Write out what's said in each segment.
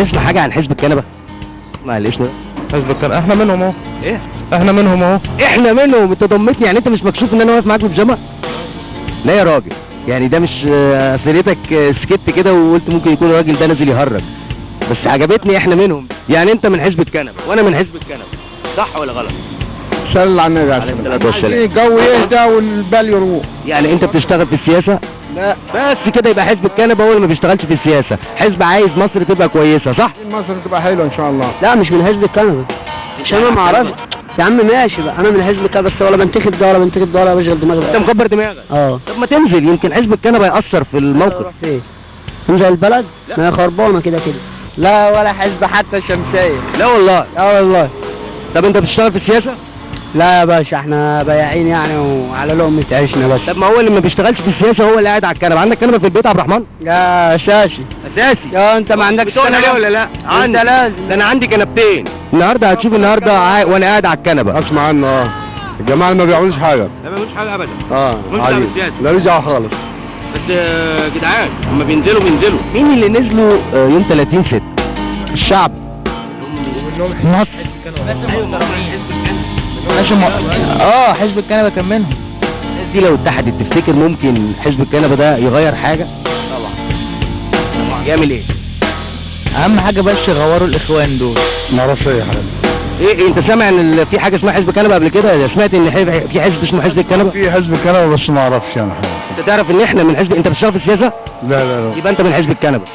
تسمع حاجه عن حزب الكنبه؟ اسمع الاسم ده. حزب الكنبه احنا منهم اهو. ايه؟ احنا منهم اهو. احنا منهم؟ انت ضمتني يعني، انت مش مكشوف ان انا واقف معاك في البيجامه؟ لا يا راجل، يعني ده مش فريتك سكت كده وقلت ممكن يكون الراجل ده نازل يهرج، بس عجبتني احنا منهم. يعني انت من حزب الكنبه وانا من حزب الكنبه، صح ولا غلط؟ صلى على النبي عليه الصلاه والسلام. الجو يهدى والبال يروح. يعني انت بتشتغل في السياسه؟ لا بس كده يبقى حزب الكنبه هو اللي ما بيشتغلش في السياسه، حزب عايز مصر تبقى كويسه، صح؟ مصر تبقى حلوه ان شاء الله. لا مش من حزب الكنبه، مش انا ما اعرفش يا عم. ماشي بقى، انا من حزب الكنبه بس ولا بنتخب ده ولا بنتخب ده ولا بشغل دماغي. انت مكبر دماغك. طب ما تنزل، يمكن حزب الكنبه يأثر في الموقف. فين؟ تنزل البلد؟ ما هي خربانه كده كده. لا ولا حزب حتى الشمسيه. لا والله. اه والله. طب انت بتشتغل في السياسه؟ لا يا باشا احنا بياعين يعني وعلى لقمة عيشنا بس. طب ما هو اللي ما بيشتغلش في السياسه هو اللي قاعد على الكنبه. عندك كنبه في البيت يا عبد الرحمن؟ يا اساسي. اساسي؟ يا انت ما عندكش بتقول عليه ولا لا؟ انت لازم. ده انا عندي كنبتين. النهارده هتشوف النهارده وانا قاعد على الكنبه. اسمع عنه الجماعه اللي ما بيعملوش حاجه. لا ما بيعملوش حاجه ابدا. عادي. لا بيزعل خالص. بس جدعان هم بينزلوا. مين اللي نزلوا يوم 30/6؟ الشعب. مصر. حزب الكنبه كان منهم. الناس دي لو اتحدت تفتكر ممكن حزب الكنبه ده يغير حاجه؟ طبعا. يعمل ايه؟ اهم حاجه بس يغوروا الاخوان دول. ما اعرفش اي حاجه. ايه انت سامع ان في حاجه اسمها حزب الكنبه قبل كده؟ سمعت ان في حزب اسمه حزب الكنبه؟ في حزب الكنبه بس ما اعرفش انا حاجه. انت تعرف ان احنا من حزب؟ انت بتشتغل في السياسه؟ لا يبقى انت من حزب الكنبه.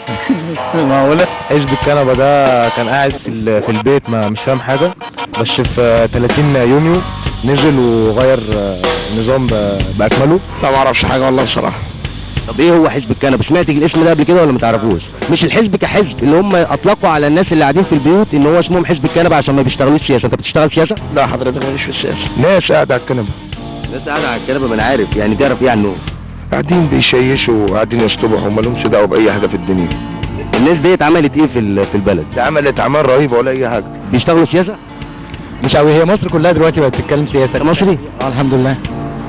ما ولا حزب الكنبه ده كان قاعد في البيت ما مش فاهم حاجه، بس في 30 يونيو نزل وغير النظام باكمله. لا ما اعرفش حاجه والله بصراحه. طب ايه هو حزب الكنبه؟ سمعت الاسم ده قبل كده ولا ما تعرفوش؟ مش الحزب كحزب اللي هم اطلقوا على الناس اللي قاعدين في البيوت ان هو اسمهم حزب الكنبه عشان ما بيشتغلوش سياسه. انت بتشتغل سياسه؟ لا حضرتك ماليش في السياسه. ناس قاعده على الكنبه. ناس قاعده على الكنبه، ما انا عارف. يعني تعرف ايه عنهم؟ قاعدين بيشيشوا وقاعدين يصطبحوا وما لهمش دعوه باي حاجه في الدنيا. الناس ديت عملت ايه في البلد؟ ده عملت اعمال رهيبه ولا اي حاجه. بيشتغلوا سياسه؟ مش قوي. هي مصر كلها دلوقتي بقت تتكلم سياسه. انت مصري؟ الحمد لله.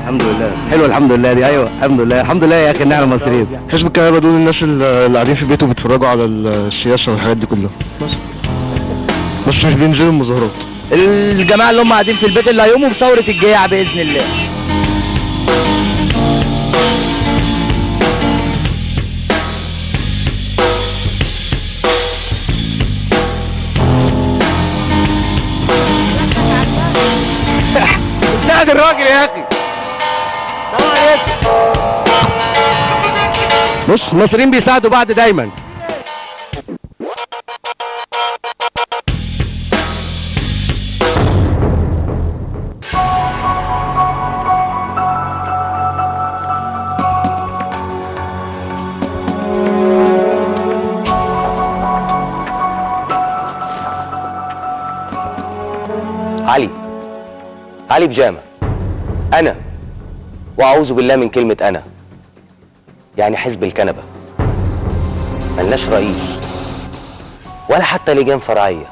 الحمد لله. حلوه الحمد لله دي. ايوه الحمد لله يا اخي ان احنا مصريين. حزب الكنبه دول الناس اللي قاعدين في بيته بيتفرجوا على السياسه والحاجات دي كلها بس مش بينزلوا المظاهرات. الجماعه اللي هم قاعدين في البيت اللي هيقوموا بثوره الجياع باذن الله. ساعد الراجل يا اخي. السلام عليكم. بص المصريين بيساعدوا بعض دايما. علي بيجامة. أنا وأعوذ بالله من كلمة أنا، يعني حزب الكنبة ملناش رئيس ولا حتى لجان فرعية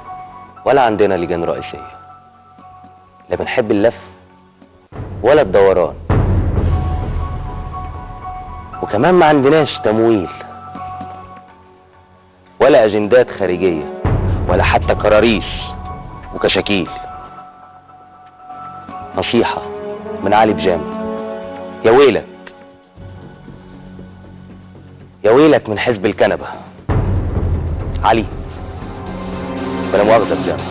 ولا عندنا لجان رئيسية، لا بنحب اللف ولا الدوران، وكمان ما عندناش تمويل ولا أجندات خارجية ولا حتى كراريس وكشاكيل. نصيحة من علي بيجامة، يا ويلك من حزب الكنبة. علي ولا مؤاخذة بيجامة.